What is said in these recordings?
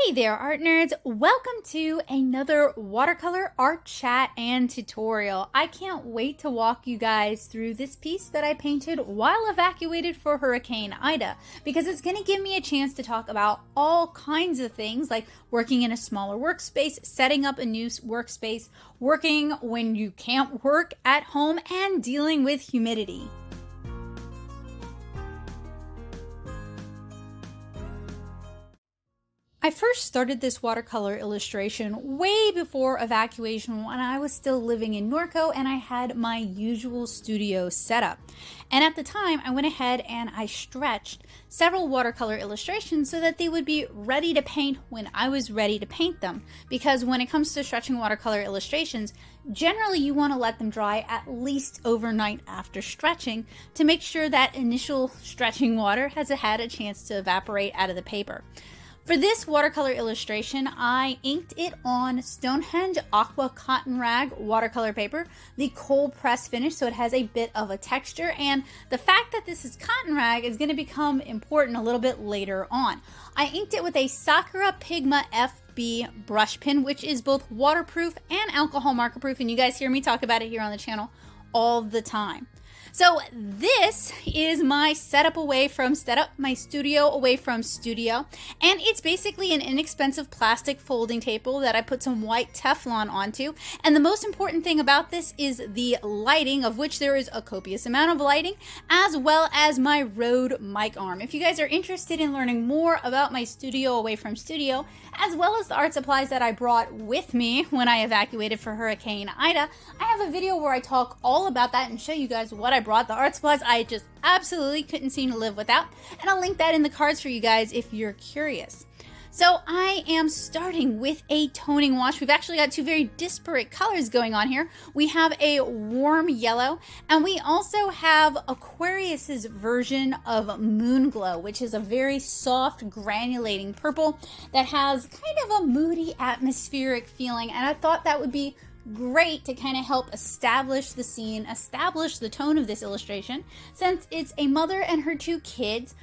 Hey there, art nerds. Welcome to another watercolor art chat and tutorial. I can't wait to walk you guys through this piece that I painted while evacuated for Hurricane Ida, because it's going to give me a chance to talk about all kinds of things like working in a smaller workspace, setting up a new workspace, working when you can't work at home, and dealing with humidity. I first started this watercolor illustration way before evacuation when I was still living in Norco and I had my usual studio setup. And at the time, I went ahead and I stretched several watercolor illustrations so that they would be ready to paint when I was ready to paint them. Because when it comes to stretching watercolor illustrations, generally you want to let them dry at least overnight after stretching to make sure that initial stretching water has had a chance to evaporate out of the paper. For this watercolor illustration, I inked it on Stonehenge Aqua Cotton Rag watercolor paper, the cold press finish, so it has a bit of a texture, and the fact that this is cotton rag is going to become important a little bit later on. I inked it with a Sakura Pigma FB brush pen, which is both waterproof and alcohol marker proof, and you guys hear me talk about it here on the channel all the time. So this is my setup my studio away from studio, and it's basically an inexpensive plastic folding table that I put some white Teflon onto. And the most important thing about this is the lighting, of which there is a copious amount of lighting, as well as my Rode mic arm. If you guys are interested in learning more about my studio away from studio, as well as the art supplies that I brought with me when I evacuated for Hurricane Ida, I have a video where I talk all about that and show you guys what I brought, the art supplies I just absolutely couldn't seem to live without, and I'll link that in the cards for you guys if you're curious. So I am starting with a toning wash. We've actually got two very disparate colors going on here. We have a warm yellow, and we also have Aquarius's version of Moonglow, which is a very soft, granulating purple that has kind of a moody, atmospheric feeling, and I thought that would be great to kind of help establish the scene, establish the tone of this illustration, since it's a mother and her two kids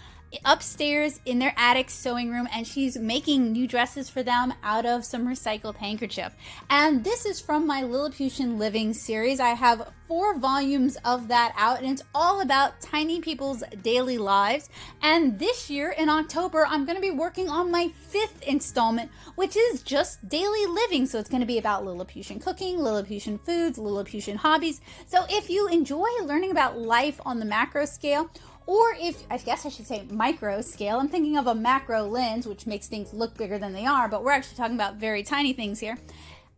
upstairs in their attic sewing room, and she's making new dresses for them out of some recycled handkerchief. And this is from my Lilliputian Living series. I have 4 volumes of that out, and it's all about tiny people's daily lives. And this year in October, I'm going to be working on my 5th installment, which is just daily living. So it's going to be about Lilliputian cooking, Lilliputian foods, Lilliputian hobbies. So if you enjoy learning about life on the macro scale, or if, I guess I should say micro scale, I'm thinking of a macro lens, which makes things look bigger than they are, but we're actually talking about very tiny things here.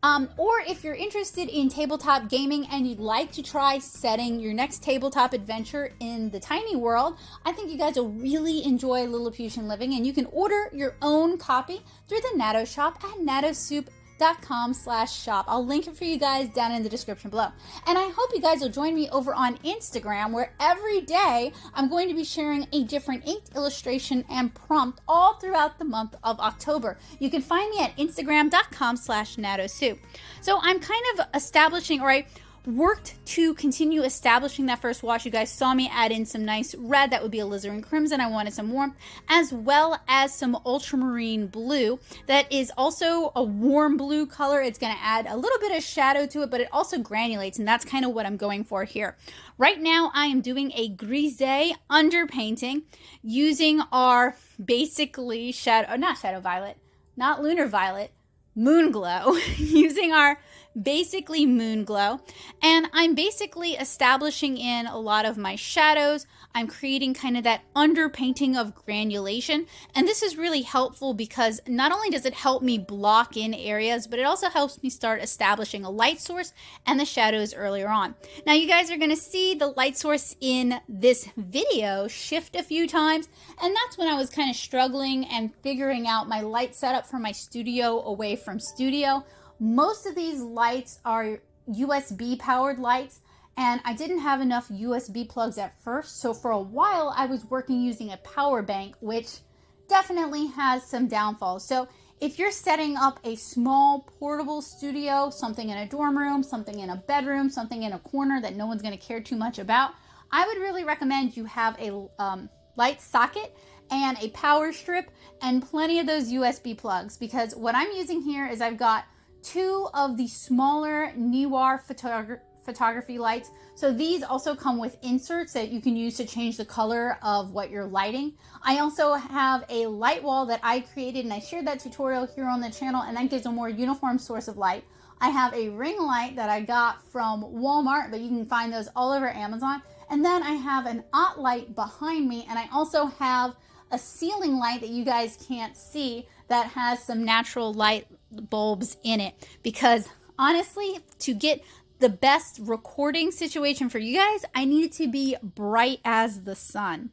Or if you're interested in tabletop gaming and you'd like to try setting your next tabletop adventure in the tiny world, I think you guys will really enjoy Lilliputian Living, and you can order your own copy through the Natto shop at nattosoup.com/shop. I'll link it for you guys down in the description below. And I hope you guys will join me over on Instagram, where every day I'm going to be sharing a different inked illustration and prompt all throughout the month of October. You can find me at instagram.com/nattosoup. So I'm kind of establishing, or I worked to continue establishing that first wash. You guys saw me add in some nice red, that would be alizarin crimson. I wanted some warmth, as well as some ultramarine blue that is also a warm blue color. It's going to add a little bit of shadow to it, but it also granulates, and that's kind of what I'm going for here. Right now I am doing a grisé underpainting using our basically not lunar violet, Moonglow, using our basically Moonglow, and I'm basically establishing in a lot of my shadows. I'm creating kind of that underpainting of granulation, and this is really helpful because not only does it help me block in areas, but it also helps me start establishing a light source and the shadows earlier on. Now you guys are going to see the light source in this video shift a few times, and that's when I was kind of struggling and figuring out my light setup for my studio away from studio. Most of these lights are USB powered lights, and I didn't have enough USB plugs at first, so for a while I was working using a power bank, which definitely has some downfalls. So if you're setting up a small portable studio, something in a dorm room, something in a bedroom, something in a corner that no one's going to care too much about, I would really recommend you have a light socket and a power strip and plenty of those USB plugs, because what I'm using here is I've got two of the smaller Neewer photography lights. So these also come with inserts that you can use to change the color of what you're lighting. I also have a light wall that I created, and I shared that tutorial here on the channel, and that gives a more uniform source of light. I have a ring light that I got from Walmart, but you can find those all over Amazon. And then I have an OT light behind me, and I also have a ceiling light that you guys can't see that has some natural light bulbs in it, because honestly, to get the best recording situation for you guys, I need it to be bright as the sun.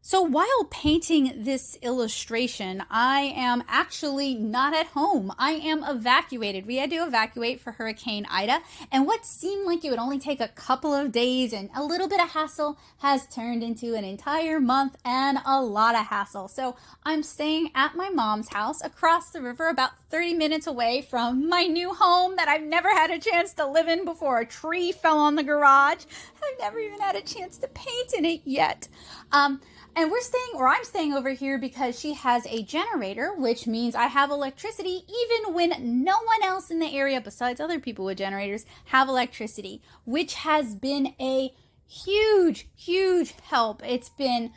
So while painting this illustration, I am actually not at home. I am evacuated. We had to evacuate for Hurricane Ida, and what seemed like it would only take a couple of days and a little bit of hassle has turned into an entire month and a lot of hassle. So I'm staying at my mom's house across the river, about 30 minutes away from my new home that I've never had a chance to live in before. A tree fell on the garage. I've never even had a chance to paint in it yet. And I'm staying over here because she has a generator, which means I have electricity even when no one else in the area besides other people with generators have electricity, which has been a huge, huge help. It's been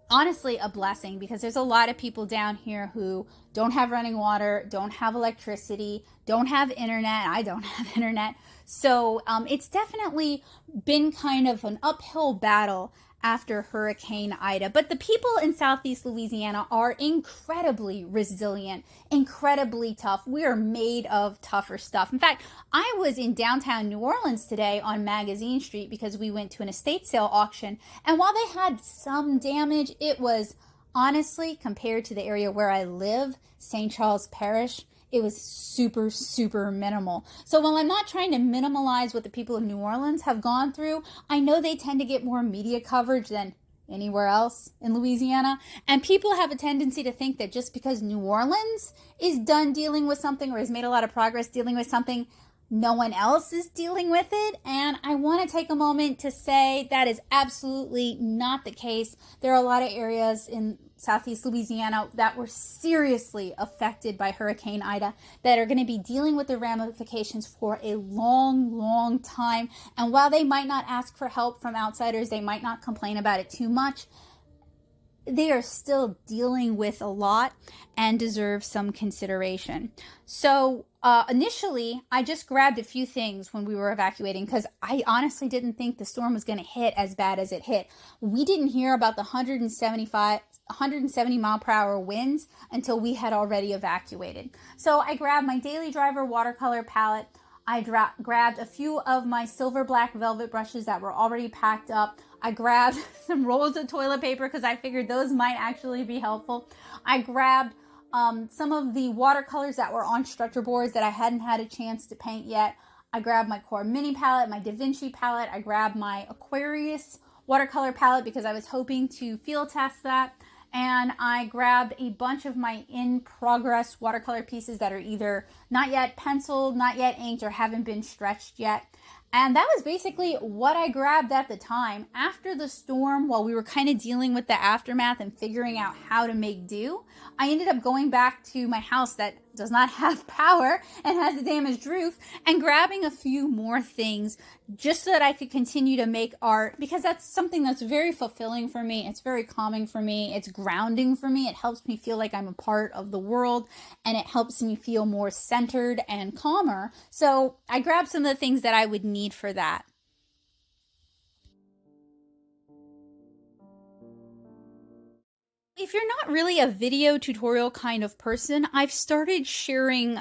honestly a blessing, because there's a lot of people down here who don't have running water, don't have electricity, don't have internet. I don't have internet. So it's definitely been kind of an uphill battle after Hurricane Ida. But the people in Southeast Louisiana are incredibly resilient, incredibly tough. We are made of tougher stuff. In fact, I was in downtown New Orleans today on Magazine Street because we went to an estate sale auction. And while they had some damage, it was honestly, compared to the area where I live, St. Charles Parish, it was super, super minimal. So while I'm not trying to minimalize what the people of New Orleans have gone through, I know they tend to get more media coverage than anywhere else in Louisiana. And people have a tendency to think that just because New Orleans is done dealing with something or has made a lot of progress dealing with something, no one else is dealing with it. And I want to take a moment to say that is absolutely not the case. There are a lot of areas in Southeast Louisiana that were seriously affected by Hurricane Ida that are going to be dealing with the ramifications for a long, long time. And while they might not ask for help from outsiders, they might not complain about it too much, they are still dealing with a lot and deserve some consideration. So initially, I just grabbed a few things when we were evacuating because I honestly didn't think the storm was going to hit as bad as it hit. We didn't hear about the 170 mile per hour winds until we had already evacuated. So I grabbed my Daily Driver watercolor palette. I grabbed a few of my silver black velvet brushes that were already packed up. I grabbed some rolls of toilet paper because I figured those might actually be helpful. I grabbed some of the watercolors that were on stretcher boards that I hadn't had a chance to paint yet. I grabbed my Core Mini palette, my Da Vinci palette. I grabbed my Aquarius watercolor palette because I was hoping to field test that. And I grabbed a bunch of my in-progress watercolor pieces that are either not yet penciled, not yet inked, or haven't been stretched yet. And that was basically what I grabbed at the time. After the storm, while we were kind of dealing with the aftermath and figuring out how to make do, I ended up going back to my house that does not have power and has a damaged roof and grabbing a few more things just so that I could continue to make art, because that's something that's very fulfilling for me. It's very calming for me. It's grounding for me. It helps me feel like I'm a part of the world, and it helps me feel more centered and calmer. So I grabbed some of the things that I would need for that. If you're not really a video tutorial kind of person, I've started sharing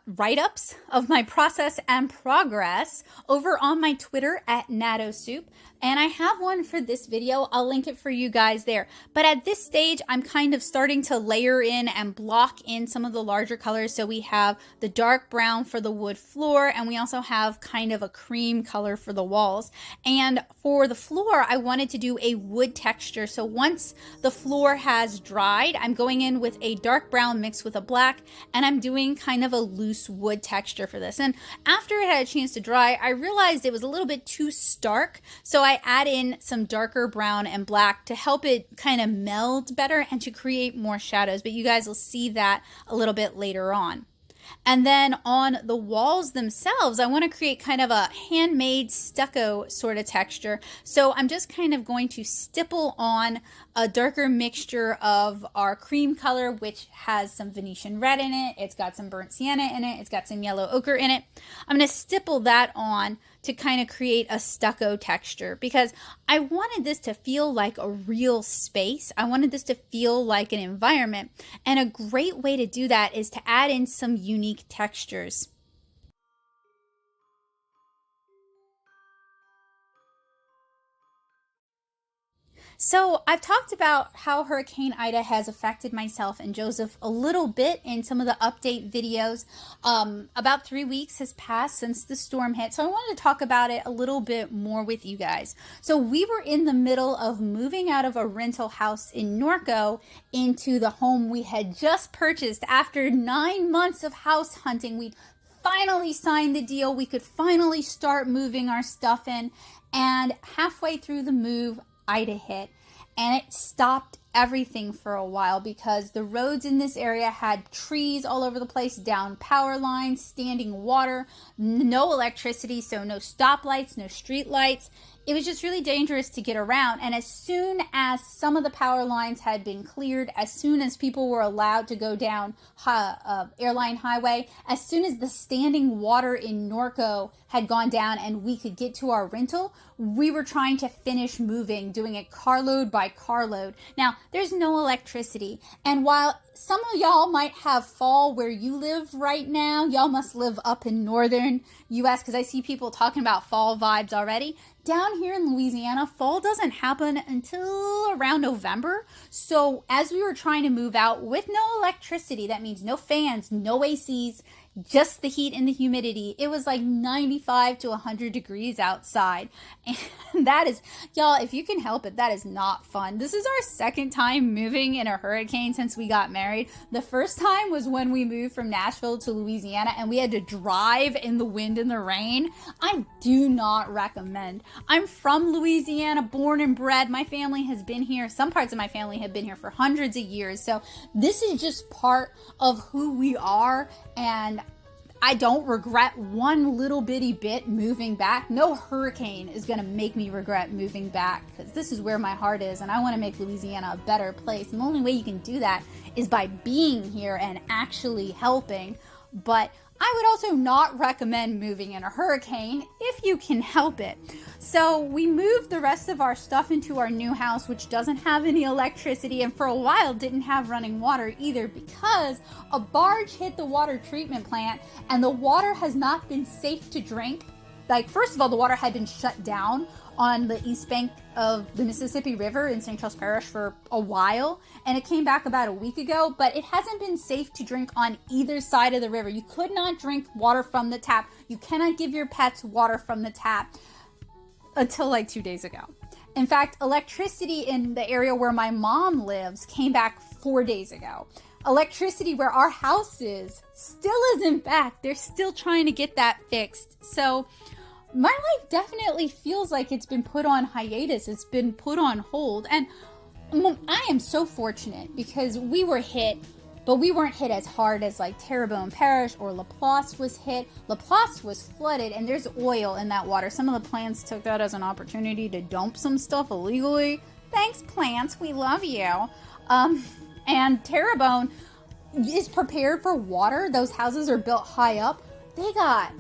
write-ups of my process and progress over on my Twitter at NatoSoup. And I have one for this video. I'll link it for you guys there. But at this stage, I'm kind of starting to layer in and block in some of the larger colors. So we have the dark brown for the wood floor, and we also have kind of a cream color for the walls. And for the floor, I wanted to do a wood texture. So once the floor has dried, I'm going in with a dark brown mixed with a black, and I'm doing kind of a loose wood texture for this. And after it had a chance to dry, I realized it was a little bit too stark. So I add in some darker brown and black to help it kind of meld better and to create more shadows. But you guys will see that a little bit later on. And then on the walls themselves, I want to create kind of a handmade stucco sort of texture. So I'm just kind of going to stipple on a darker mixture of our cream color, which has some Venetian red in it. It's got some burnt sienna in it. It's got some yellow ochre in it. I'm going to stipple that on to kind of create a stucco texture because I wanted this to feel like a real space. I wanted this to feel like an environment. And a great way to do that is to add in some unique textures. So I've talked about how Hurricane Ida has affected myself and Joseph a little bit in some of the update videos. About 3 weeks has passed since the storm hit, so I wanted to talk about it a little bit more with you guys. So we were in the middle of moving out of a rental house in Norco into the home we had just purchased. After 9 months of house hunting, we finally signed the deal. We could finally start moving our stuff in, and halfway through the move, Ida hit, and it stopped everything for a while because the roads in this area had trees all over the place, down power lines, standing water, no electricity, so no stoplights, no street lights. It was just really dangerous to get around. And as soon as some of the power lines had been cleared, as soon as people were allowed to go down Airline Highway, as soon as the standing water in Norco had gone down and we could get to our rental, we were trying to finish moving, doing it carload by carload. Now, there's no electricity. And while some of y'all might have fall where you live right now, y'all must live up in northern US because I see people talking about fall vibes already. Down here in Louisiana, fall doesn't happen until around November. So as we were trying to move out with no electricity, that means no fans, no ACs, just the heat and the humidity. It was like 95 to 100 degrees outside. And that is, y'all, if you can help it, that is not fun. This is our second time moving in a hurricane since we got married. The first time was when we moved from Nashville to Louisiana and we had to drive in the wind and the rain. I do not recommend. I'm from Louisiana, born and bred. My family has been here. Some parts of my family have been here for hundreds of years. So this is just part of who we are, and I don't regret one little bitty bit moving back. No hurricane is going to make me regret moving back because this is where my heart is and I want to make Louisiana a better place. And the only way you can do that is by being here and actually helping. But I would also not recommend moving in a hurricane if you can help it. So we moved the rest of our stuff into our new house, which doesn't have any electricity, and for a while didn't have running water either because a barge hit the water treatment plant and the water has not been safe to drink. Like, first of all, the water had been shut down on the east bank of the Mississippi River in St. Charles Parish for a while, and it came back about a week ago, but it hasn't been safe to drink on either side of the river. You could not drink water from the tap. You cannot give your pets water from the tap until like 2 days ago. In fact, electricity in the area where my mom lives came back 4 days ago. Electricity where our house is still isn't back. They're still trying to get that fixed. So my life definitely feels like it's been put on hiatus. It's been put on hold. And I am so fortunate because we were hit, but we weren't hit as hard as like Terrebonne Parish or Laplace was hit. Laplace was flooded and there's oil in that water. Some of the plants took that as an opportunity to dump some stuff illegally. Thanks, plants. We love you. And Terrebonne is prepared for water. Those houses are built high up. They got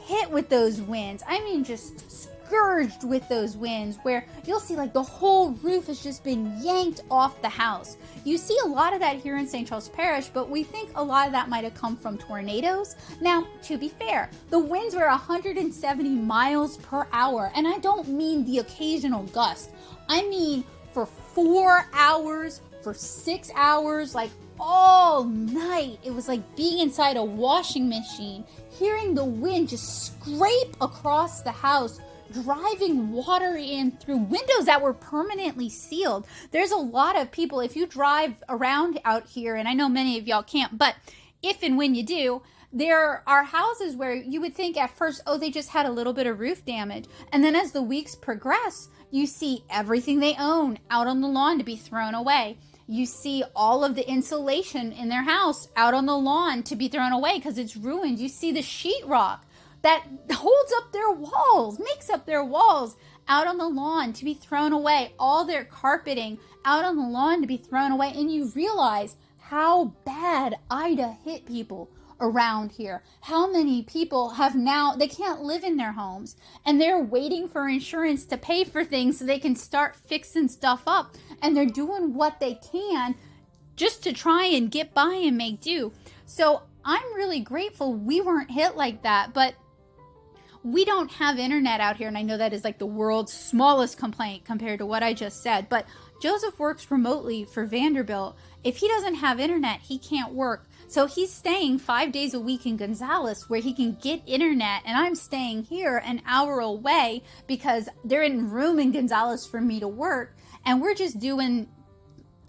hit with those winds. I mean, just scourged with those winds where you'll see like the whole roof has just been yanked off the house. You see a lot of that here in St. Charles Parish, but we think a lot of that might have come from tornadoes. Now, to be fair, the winds were 170 miles per hour, and I don't mean the occasional gust. I mean for 4 hours, for 6 hours, like all night. It was like being inside a washing machine, hearing the wind just scrape across the house, driving water in through windows that were permanently sealed. There's a lot of people, if you drive around out here, and I know many of y'all can't, but if and when you do, there are houses where you would think at first, oh, they just had a little bit of roof damage. And then as the weeks progress, you see everything they own out on the lawn to be thrown away. You see all of the insulation in their house out on the lawn to be thrown away because it's ruined. You see the sheetrock that holds up their walls, makes up their walls, out on the lawn to be thrown away. All their carpeting out on the lawn to be thrown away. And you realize how bad Ida hit people around here. How many people have now, they can't live in their homes and they're waiting for insurance to pay for things so they can start fixing stuff up. And they're doing what they can just to try and get by and make do. So I'm really grateful we weren't hit like that, but we don't have internet out here. And I know that is like the world's smallest complaint compared to what I just said, but Joseph works remotely for Vanderbilt. If he doesn't have internet, he can't work. So he's staying 5 days a week in Gonzales where he can get internet, and I'm staying here an hour away because there isn't room in Gonzales for me to work. And we're just doing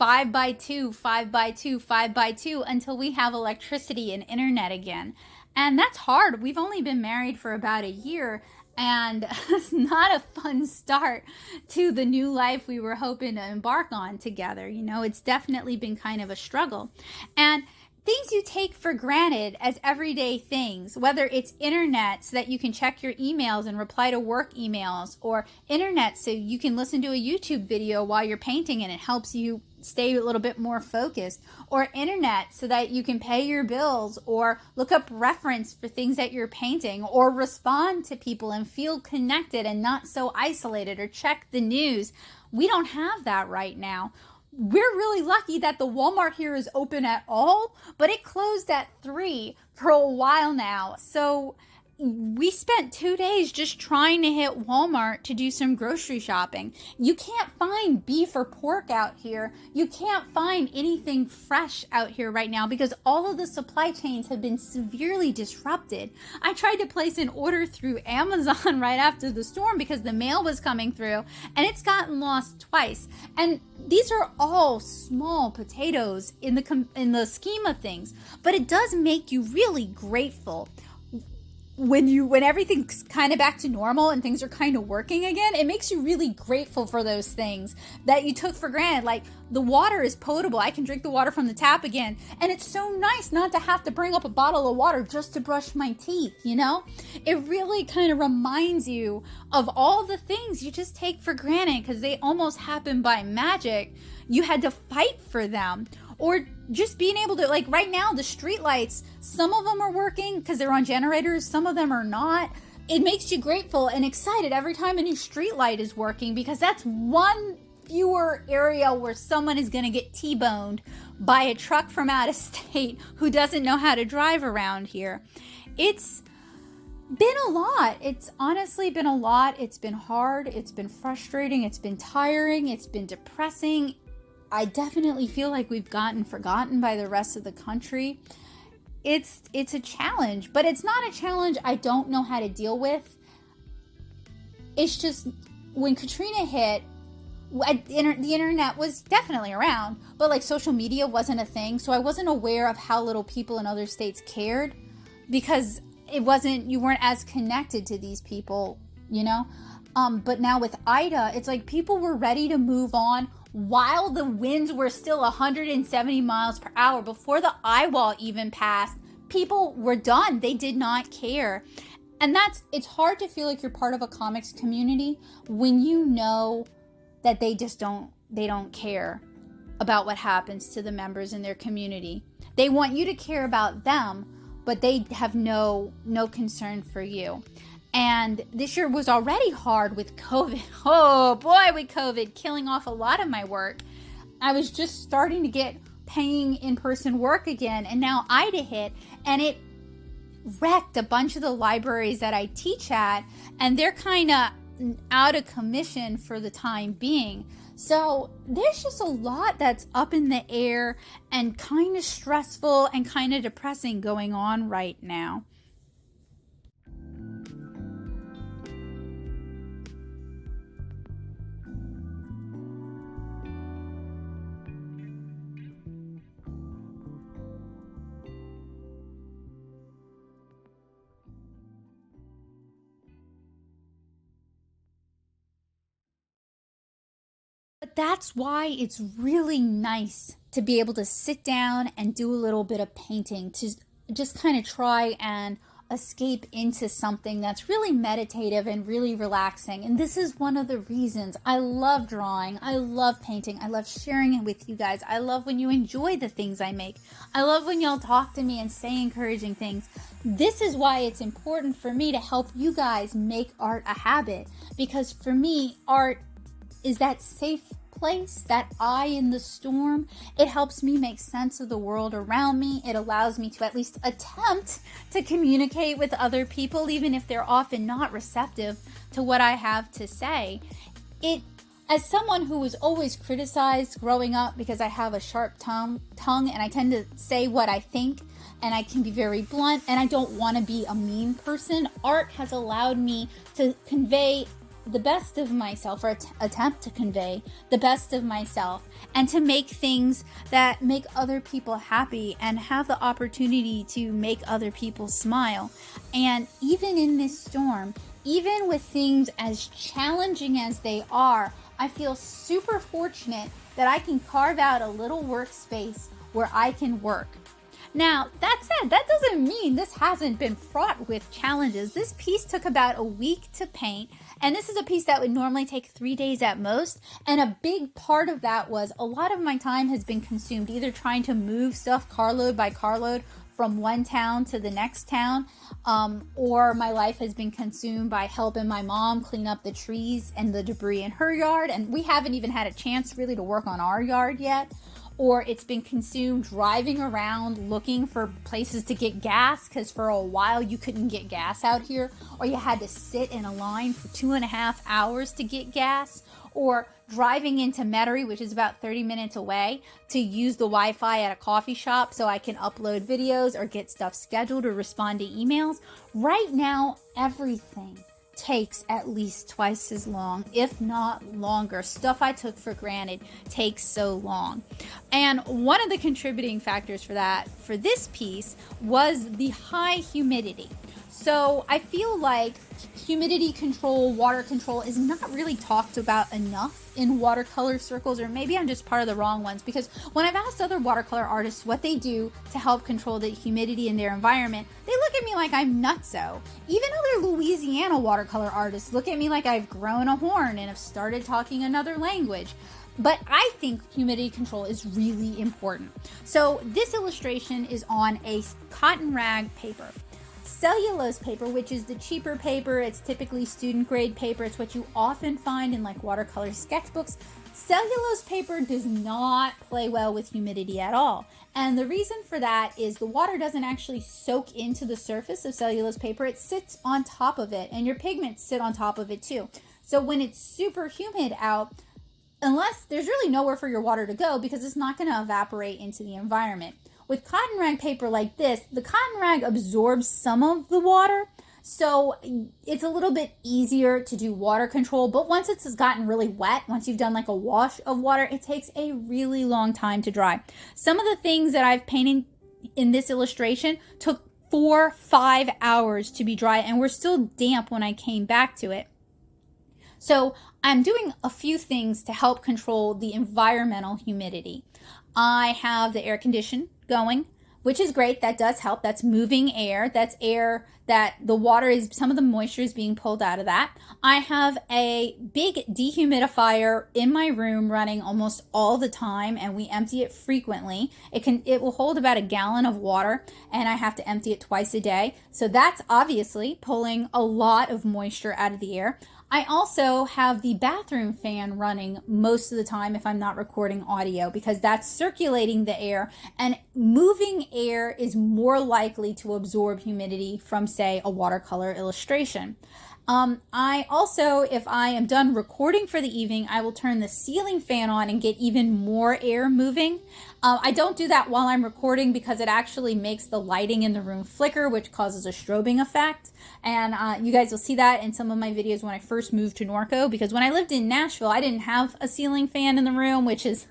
5x2, 5x2, 5x2 until we have electricity and internet again. And that's hard. We've only been married for about a year, and it's not a fun start to the new life we were hoping to embark on together. You know, it's definitely been kind of a struggle. And things you take for granted as everyday things, whether it's internet so that you can check your emails and reply to work emails, or internet so you can listen to a YouTube video while you're painting and it helps you stay a little bit more focused, or internet so that you can pay your bills or look up reference for things that you're painting, or respond to people and feel connected and not so isolated, or check the news. We don't have that right now. We're really lucky that the Walmart here is open at all, but it closed at 3 for a while now. So we spent 2 days just trying to hit Walmart to do some grocery shopping. You can't find beef or pork out here. You can't find anything fresh out here right now because all of the supply chains have been severely disrupted. I tried to place an order through Amazon right after the storm because the mail was coming through, and it's gotten lost twice. And these are all small potatoes in the scheme of things, but it does make you really grateful when everything's kind of back to normal and things are kind of working again. It makes you really grateful for those things that you took for granted. Like the water is potable. I can drink the water from the tap again. And it's so nice not to have to bring up a bottle of water just to brush my teeth, you know? It really kind of reminds you of all the things you just take for granted because they almost happen by magic. You had to fight for them. Or just being able to, like right now, the street lights, some of them are working because they're on generators, some of them are not. It makes you grateful and excited every time a new street light is working because that's one fewer area where someone is going to get T-boned by a truck from out of state who doesn't know how to drive around here. It's been a lot. It's honestly been a lot. It's been hard. It's been frustrating. It's been tiring. It's been depressing. I definitely feel like we've gotten forgotten by the rest of the country. It's a challenge, but it's not a challenge I don't know how to deal with. It's just when Katrina hit, the internet was definitely around, but like social media wasn't a thing. So I wasn't aware of how little people in other states cared because you weren't as connected to these people, you know? But now with Ida, it's like people were ready to move on while the winds were still 170 miles per hour. Before the eye wall even passed, people were done. They did not care. And it's hard to feel like you're part of a comics community when you know that they don't care about what happens to the members in their community. They want you to care about them, but they have no concern for you. And this year was already hard with COVID. Oh boy, with COVID killing off a lot of my work. I was just starting to get paying in-person work again, and now Ida hit, and it wrecked a bunch of the libraries that I teach at, and they're kind of out of commission for the time being. So there's just a lot that's up in the air and kind of stressful and kind of depressing going on right now. But that's why it's really nice to be able to sit down and do a little bit of painting, to just kind of try and escape into something that's really meditative and really relaxing. And this is one of the reasons I love drawing. I love painting. I love sharing it with you guys. I love when you enjoy the things I make. I love when y'all talk to me and say encouraging things. This is why it's important for me to help you guys make art a habit, because for me, art is that safe place, that eye in the storm. It helps me make sense of the world around me. It allows me to at least attempt to communicate with other people, even if they're often not receptive to what I have to say. As someone who was always criticized growing up because I have a sharp tongue and I tend to say what I think, and I can be very blunt, and I don't want to be a mean person, art has allowed me to convey the best of myself, or attempt to convey the best of myself, and to make things that make other people happy and have the opportunity to make other people smile. And even in this storm, even with things as challenging as they are, I feel super fortunate that I can carve out a little workspace where I can work. Now, that said, that doesn't mean this hasn't been fraught with challenges. This piece took about a week to paint, and this is a piece that would normally take 3 days at most. And a big part of that was a lot of my time has been consumed either trying to move stuff carload by carload from one town to the next town, or my life has been consumed by helping my mom clean up the trees and the debris in her yard, and we haven't even had a chance really to work on our yard yet. Or it's been consumed driving around looking for places to get gas, because for a while you couldn't get gas out here, or you had to sit in a line for 2.5 hours to get gas, or driving into Metairie, which is about 30 minutes away, to use the Wi-Fi at a coffee shop so I can upload videos or get stuff scheduled or respond to emails. Right now, everything takes at least twice as long, if not longer. Stuff I took for granted takes so long. And one of the contributing factors for that, for this piece, was the high humidity. So I feel like humidity control, water control is not really talked about enough in watercolor circles, or maybe I'm just part of the wrong ones, because when I've asked other watercolor artists what they do to help control the humidity in their environment, they look at me like I'm nutso. Even other Louisiana watercolor artists look at me like I've grown a horn and have started talking another language. But I think humidity control is really important. So this illustration is on a cotton rag paper. Cellulose paper, which is the cheaper paper, it's typically student grade paper, it's what you often find in like watercolor sketchbooks. Cellulose paper does not play well with humidity at all. And the reason for that is the water doesn't actually soak into the surface of cellulose paper, it sits on top of it, and your pigments sit on top of it too. So when it's super humid out, unless there's really nowhere for your water to go, because it's not going to evaporate into the environment. With cotton rag paper like this, the cotton rag absorbs some of the water, so it's a little bit easier to do water control. But once it's gotten really wet, once you've done like a wash of water, it takes a really long time to dry. Some of the things that I've painted in this illustration took 4-5 hours to be dry, and were still damp when I came back to it. So I'm doing a few things to help control the environmental humidity. I have the air condition going, which is great. That does help. That's moving air. That's air that the water is, some of the moisture is being pulled out of that. I have a big dehumidifier in my room running almost all the time, and we empty it frequently. It will hold about a gallon of water, and I have to empty it twice a day. So that's obviously pulling a lot of moisture out of the air. I also have the bathroom fan running most of the time if I'm not recording audio, because that's circulating the air, and moving air is more likely to absorb humidity from, say, a watercolor illustration. I also, if I am done recording for the evening, I will turn the ceiling fan on and get even more air moving. I don't do that while I'm recording because it actually makes the lighting in the room flicker, which causes a strobing effect. And you guys will see that in some of my videos when I first moved to Norco, because when I lived in Nashville, I didn't have a ceiling fan in the room, which is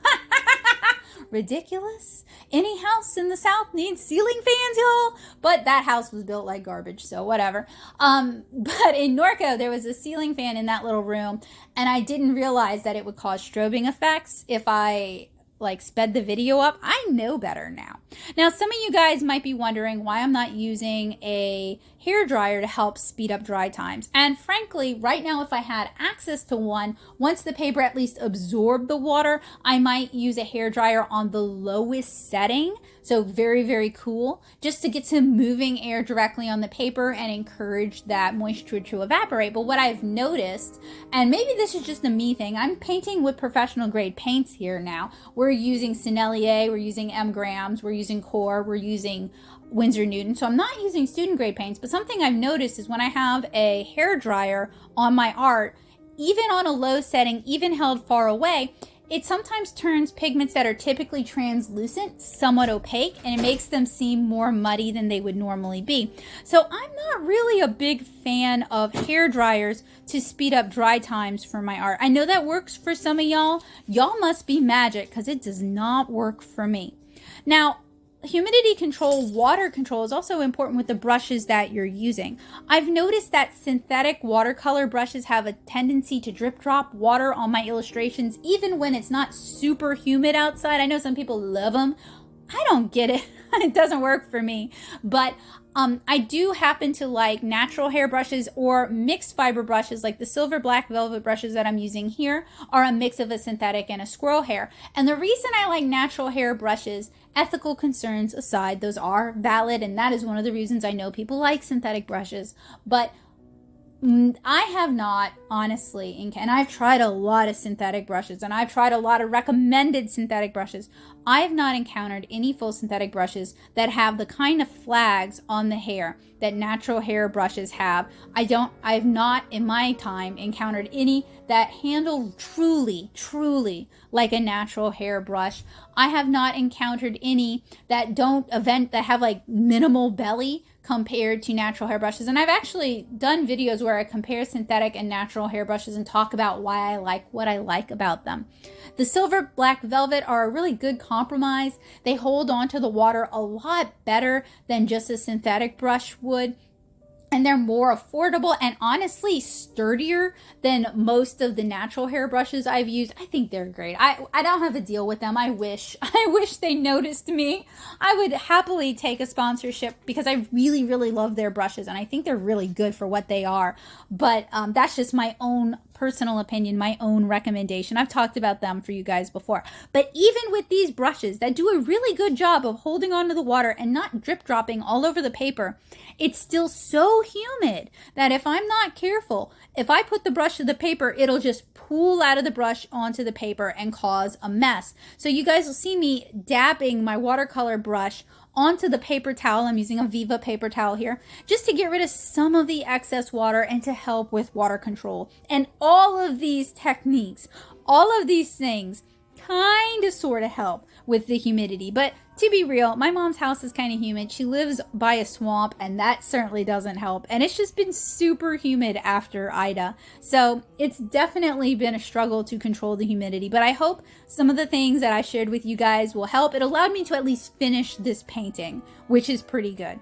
ridiculous. Any house in the South needs ceiling fans, y'all. But that house was built like garbage, so whatever. But in Norco, there was a ceiling fan in that little room, and I didn't realize that it would cause strobing effects if I sped the video up. I know better now. Now, some of you guys might be wondering why I'm not using a hair dryer to help speed up dry times. And frankly, right now, if I had access to one, once the paper at least absorbed the water, I might use a hair dryer on the lowest setting. So very, very cool, just to get some moving air directly on the paper and encourage that moisture to evaporate. But what I've noticed, and maybe this is just a me thing, I'm painting with professional grade paints here now. We're using Sennelier, we're using M. Grams, we're using Core, we're using Winsor Newton. So I'm not using student grade paints, but something I've noticed is when I have a hair dryer on my art, even on a low setting, even held far away, it sometimes turns pigments that are typically translucent somewhat opaque, and it makes them seem more muddy than they would normally be. So I'm not really a big fan of hair dryers to speed up dry times for my art. I know that works for some of y'all. Y'all must be magic, because it does not work for me. Now, humidity control, water control is also important with the brushes that you're using. I've noticed that synthetic watercolor brushes have a tendency to drip drop water on my illustrations, even when it's not super humid outside. I know some people love them. I don't get it. It doesn't work for me. But I do happen to like natural hair brushes or mixed fiber brushes, like the silver black velvet brushes that I'm using here are a mix of a synthetic and a squirrel hair. And the reason I like natural hair brushes, ethical concerns aside, those are valid, and that is one of the reasons I know people like synthetic brushes. But I have not, honestly, and I've tried a lot of synthetic brushes, and I've tried a lot of recommended synthetic brushes. I have not encountered any full synthetic brushes that have the kind of flags on the hair that natural hair brushes have. I've not in my time encountered any that handle truly like a natural hair brush. I have not encountered any that have like minimal belly compared to natural hair brushes. And I've actually done videos where I compare synthetic and natural hair brushes and talk about why I like what I like about them. The silver black velvet are a really good compromise. They hold on to the water a lot better than just a synthetic brush would. And they're more affordable and honestly sturdier than most of the natural hair brushes I've used. I think they're great. I don't have a deal with them. I wish they noticed me. I would happily take a sponsorship because I really love their brushes, and I think they're really good for what they are. But that's just my own personal opinion, my own recommendation. I've talked about them for you guys before. But even with these brushes that do a really good job of holding onto the water and not drip dropping all over the paper, it's still so humid that if I'm not careful, if I put the brush to the paper, it'll just pool out of the brush onto the paper and cause a mess. So you guys will see me dabbing my watercolor brush onto the paper towel. I'm using a Viva paper towel here just to get rid of some of the excess water and to help with water control. And all of these techniques, all of these things kind of sort of help with the humidity. But to be real, my mom's house is kind of humid. She lives by a swamp, and that certainly doesn't help. And it's just been super humid after Ida. So it's definitely been a struggle to control the humidity. But I hope some of the things that I shared with you guys will help. It allowed me to at least finish this painting, which is pretty good.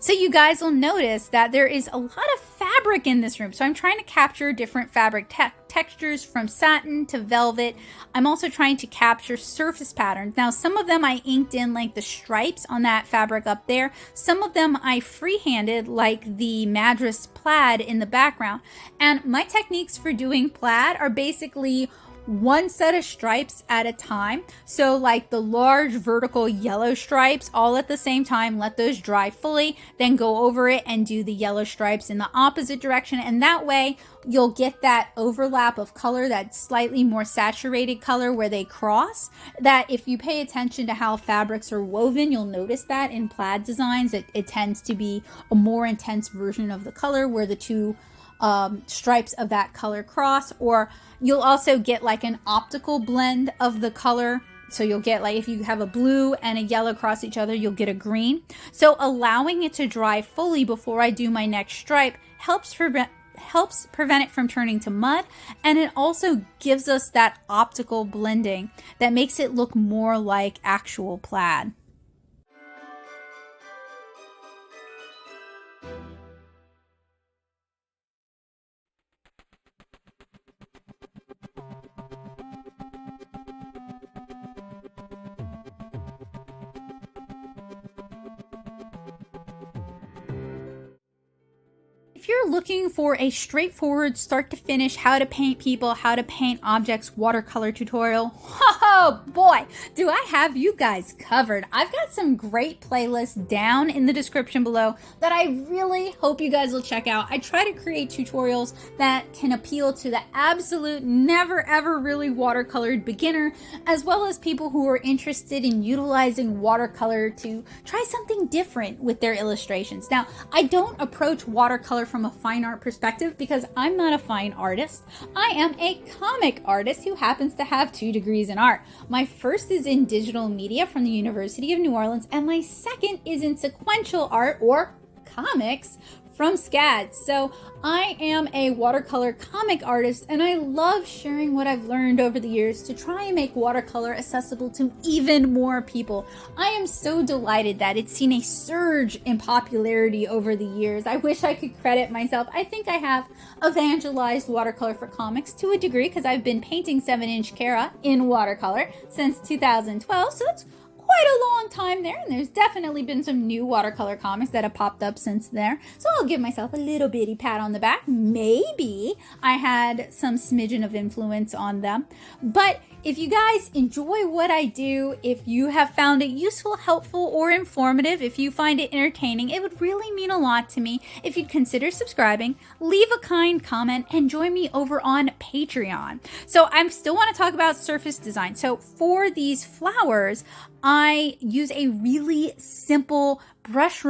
So you guys will notice that there is a lot of fabric in this room. So I'm trying to capture different fabric textures from satin to velvet. I'm also trying to capture surface patterns. Now, some of them I inked in like the stripes on that fabric up there. Some of them I freehanded like the Madras plaid in the background. And my techniques for doing plaid are basically one set of stripes at a time. So like the large vertical yellow stripes all at the same time, let those dry fully, then go over it and do the yellow stripes in the opposite direction. And that way you'll get that overlap of color, that slightly more saturated color where they cross. That if you pay attention to how fabrics are woven, you'll notice that in plaid designs, it tends to be a more intense version of the color where the two stripes of that color cross. Or you'll also get like an optical blend of the color. So you'll get like, if you have a blue and a yellow cross each other, you'll get a green. So allowing it to dry fully before I do my next stripe helps prevent it from turning to mud, and it also gives us that optical blending that makes it look more like actual plaid. If you're looking for a straightforward start to finish how to paint people, how to paint objects watercolor tutorial, oh boy, do I have you guys covered. I've got some great playlists down in the description below that I really hope you guys will check out. I try to create tutorials that can appeal to the absolute never ever really watercolored beginner, as well as people who are interested in utilizing watercolor to try something different with their illustrations. Now, I don't approach watercolor from a fine art perspective because I'm not a fine artist. I am a comic artist who happens to have 2 degrees in art. My first is in digital media from the University of New Orleans, and my second is in sequential art or comics from SCAD. So I am a watercolor comic artist, and I love sharing what I've learned over the years to try and make watercolor accessible to even more people. I am so delighted that it's seen a surge in popularity over the years. I wish I could credit myself. I think I have evangelized watercolor for comics to a degree because I've been painting 7-inch Caran in watercolor since 2012, so that's quite a long time there, and there's definitely been some new watercolor comics that have popped up since there. So I'll give myself a little bitty pat on the back. Maybe I had some smidgen of influence on them. But if you guys enjoy what I do, if you have found it useful, helpful, or informative, if you find it entertaining, it would really mean a lot to me if you'd consider subscribing, leave a kind comment, and join me over on Patreon. So I still want to talk about surface design. So for these flowers, I use a really simple brush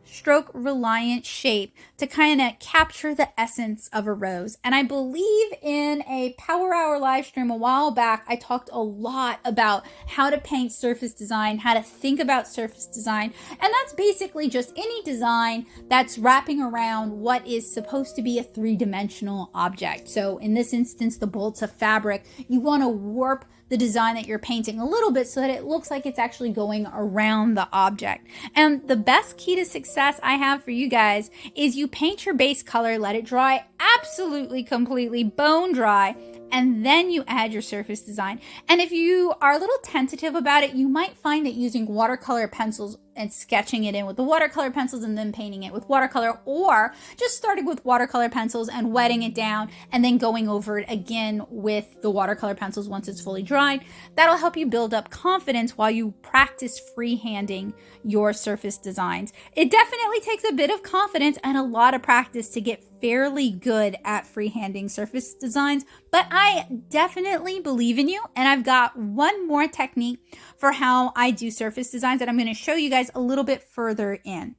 stroke reliant shape to kind of capture the essence of a rose. And I believe in a Power Hour live stream a while back, I talked a lot about how to paint surface design, how to think about surface design. And that's basically just any design that's wrapping around what is supposed to be a 3-dimensional object. So in this instance, the bolts of fabric, you want to warp the design that you're painting a little bit so that it looks like it's actually going around the object. And the best key to success I have for you guys is you paint your base color, let it dry absolutely completely bone dry, and then you add your surface design. And if you are a little tentative about it, you might find that using watercolor pencils and sketching it in with the watercolor pencils and then painting it with watercolor, or just starting with watercolor pencils and wetting it down and then going over it again with the watercolor pencils once it's fully dried. That'll help you build up confidence while you practice freehanding your surface designs. It definitely takes a bit of confidence and a lot of practice to get fairly good at freehanding surface designs, but I definitely believe in you, and I've got one more technique for how I do surface designs that I'm going to show you guys a little bit further in.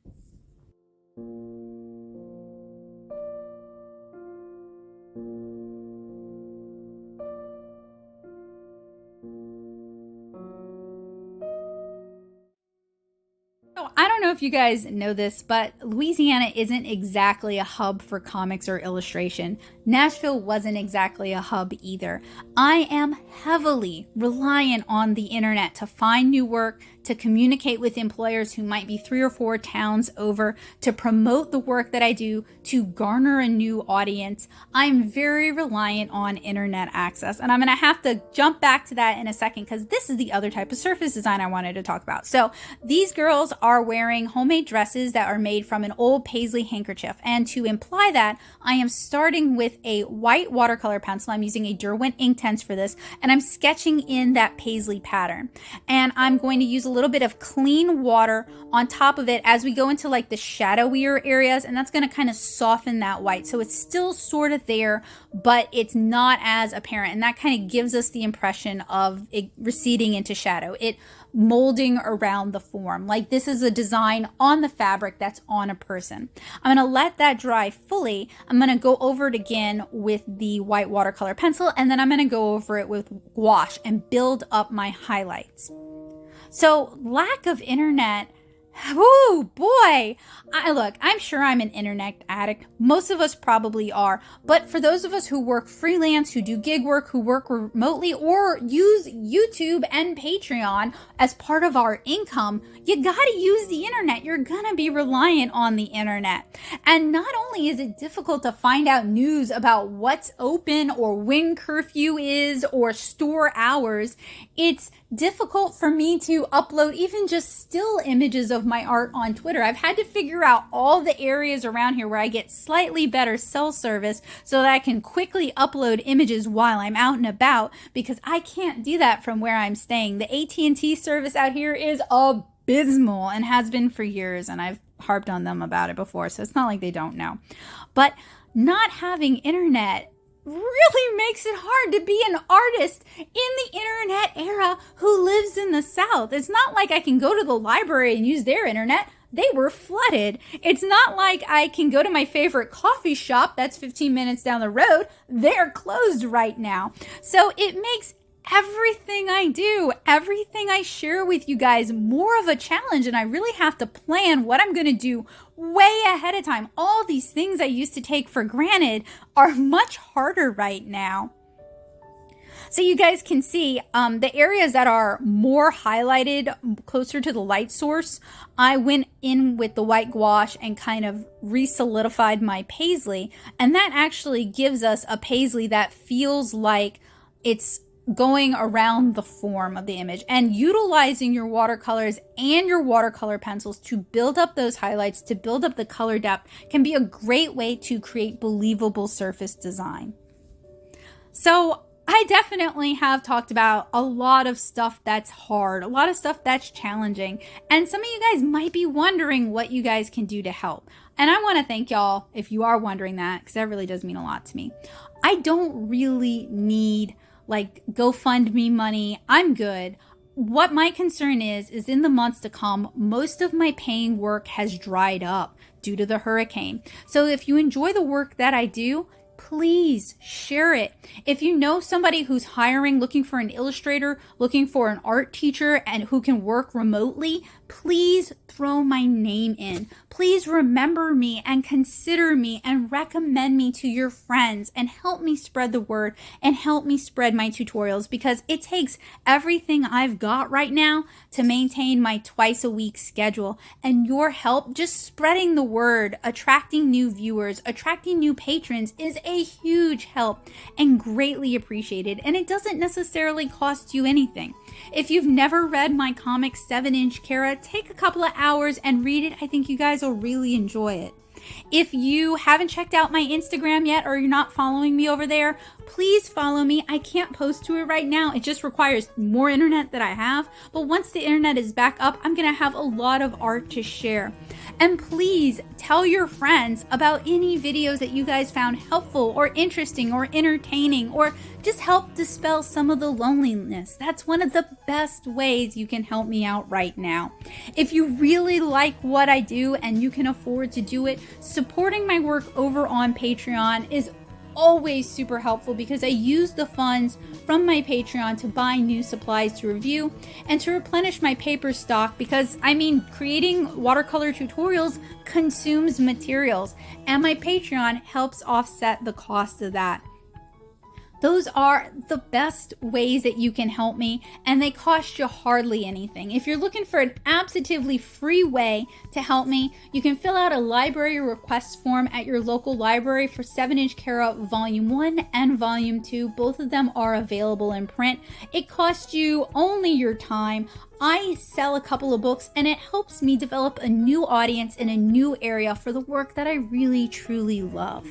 So I don't know if you guys know this, but Louisiana isn't exactly a hub for comics or illustration. Nashville wasn't exactly a hub either. I am heavily reliant on the internet to find new work, to communicate with employers who might be 3 or 4 towns over, to promote the work that I do, to garner a new audience. I'm very reliant on internet access. And I'm going to have to jump back to that in a second because this is the other type of surface design I wanted to talk about. So these girls are wearing homemade dresses that are made from an old paisley handkerchief. And to imply that, I am starting with a white watercolor pencil. I'm using a Derwent Inktense for this, and I'm sketching in that paisley pattern. And I'm going to use a little bit of clean water on top of it as we go into like the shadowier areas, and that's going to kind of soften that white. So it's still sort of there, but it's not as apparent, and that kind of gives us the impression of it receding into shadow. It molding around the form. Like this is a design on the fabric that's on a person. I'm going to let that dry fully. I'm going to go over it again with the white watercolor pencil, and then I'm going to go over it with gouache and build up my highlights. So lack of internet, oh boy, look, I'm sure I'm an internet addict. Most of us probably are. But for those of us who work freelance, who do gig work, who work remotely, or use YouTube and Patreon as part of our income, you gotta use the internet. You're gonna be reliant on the internet. And not only is it difficult to find out news about what's open or when curfew is or store hours, it's difficult for me to upload even just still images of my art on Twitter. I've had to figure out all the areas around here where I get slightly better cell service so that I can quickly upload images while I'm out and about, because I can't do that from where I'm staying. The AT&T service out here is abysmal and has been for years, and I've harped on them about it before, so it's not like they don't know. But not having internet really makes it hard to be an artist in the internet era who lives in the South. It's not like I can go to the library and use their internet. They were flooded. It's not like I can go to my favorite coffee shop that's 15 minutes down the road. They're closed right now. So it makes everything I do, everything I share with you guys more of a challenge, and I really have to plan what I'm going to do way ahead of time. All these things I used to take for granted are much harder right now. So you guys can see the areas that are more highlighted closer to the light source, I went in with the white gouache and kind of re-solidified my paisley, and that actually gives us a paisley that feels like it's going around the form of the image. And utilizing your watercolors and your watercolor pencils to build up those highlights, to build up the color depth, can be a great way to create believable surface design. So I definitely have talked about a lot of stuff that's hard, a lot of stuff that's challenging, and some of you guys might be wondering what you guys can do to help. And I want to thank y'all if you are wondering that, because that really does mean a lot to me. I don't really need like GoFundMe money. I'm good. What my concern is in the months to come, most of my paying work has dried up due to the hurricane. So if you enjoy the work that I do, please share it. If you know somebody who's hiring, looking for an illustrator, looking for an art teacher, and who can work remotely, please throw my name in. Please remember me and consider me and recommend me to your friends and help me spread the word and help me spread my tutorials, because it takes everything I've got right now to maintain my twice a week schedule. And your help just spreading the word, attracting new viewers, attracting new patrons is a huge help and greatly appreciated. And it doesn't necessarily cost you anything. If you've never read my comic 7-inch Caran, take a couple of hours and read it. I think you guys will really enjoy it. If you haven't checked out my Instagram yet, or you're not following me over there, please follow me. I can't post to it right now. It just requires more internet that I have. But once the internet is back up, I'm going to have a lot of art to share. And please tell your friends about any videos that you guys found helpful or interesting or entertaining, or just help dispel some of the loneliness. That's one of the best ways you can help me out right now. If you really like what I do and you can afford to do it, supporting my work over on Patreon is always super helpful because I use the funds from my Patreon to buy new supplies to review and to replenish my paper stock because, I mean, creating watercolor tutorials consumes materials, and my Patreon helps offset the cost of that. Those are the best ways that you can help me, and they cost you hardly anything. If you're looking for an absolutely free way to help me, you can fill out a library request form at your local library for 7-inch Caran Volume 1 and Volume 2. Both of them are available in print. It costs you only your time. I sell a couple of books, and it helps me develop a new audience in a new area for the work that I really, truly love.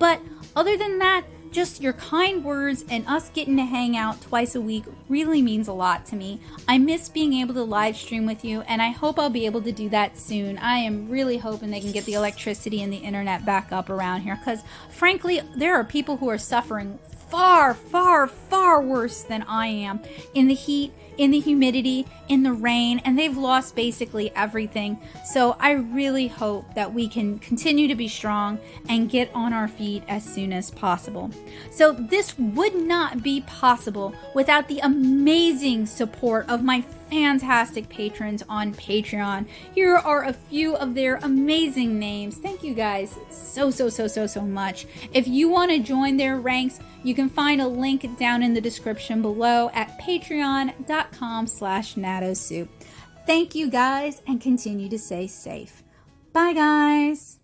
But other than that, just your kind words and us getting to hang out twice a week really means a lot to me. I miss being able to live stream with you, and I hope I'll be able to do that soon. I am really hoping they can get the electricity and the internet back up around here, because frankly, there are people who are suffering far, far, far worse than I am in the heat, in the humidity, in the rain, and they've lost basically everything. So I really hope that we can continue to be strong and get on our feet as soon as possible. So this would not be possible without the amazing support of my fantastic patrons on Patreon. Here are a few of their amazing names. Thank you guys so much. If you want to join their ranks, you can find a link down in the description below at patreon.com/natosoup. Thank you guys, and continue to stay safe. Bye guys.